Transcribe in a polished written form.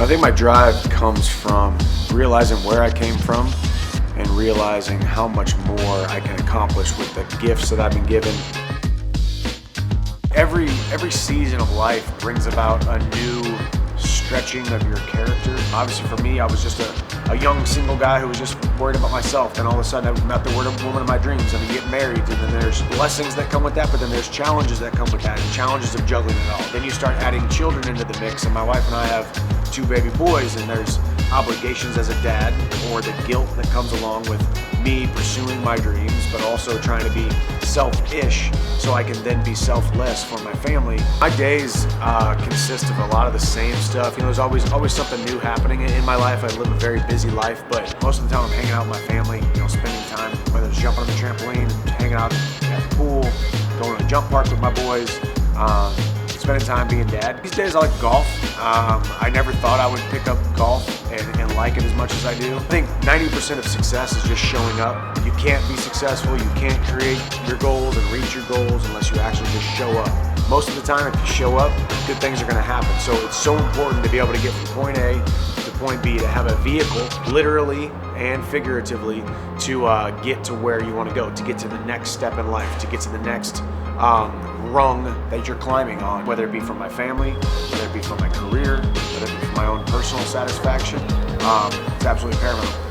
I think my drive comes from realizing where I came from and realizing how much more I can accomplish with the gifts that I've been given. Every season of life brings about a new stretching of your character. Obviously for me, I was just a young single guy who was just worried about myself. Then all of a sudden I met the woman of my dreams, and I get married, and then there's blessings that come with that, but then there's challenges that come with that, and challenges of juggling it all. Then you start adding children into the mix, and my wife and I have 2 baby boys, and there's obligations as a dad, or the guilt that comes along with me pursuing my dreams, but also trying to be selfish so I can then be selfless for my family. My days consist of a lot of the same stuff. You know, there's always something new happening in my life. I live a very busy life, but most of the time I'm hanging out with my family, you know, spending time, whether it's jumping on the trampoline, hanging out at the pool, going to the jump park with my boys, spending time being dad. These days I like golf. I never thought I would pick up golf and like it as much as I do. I think 90% of success is just showing up. You can't be successful, you can't create your goals and reach your goals unless you actually just show up. Most of the time, if you show up, good things are gonna happen. So it's so important to be able to get from point A to point B, to have a vehicle, literally and figuratively, to get to where you wanna go, to get to the next step in life, to get to the next rung that you're climbing on, whether it be from my family, whether it be from my career, whether it be from my own personal satisfaction. It's absolutely paramount.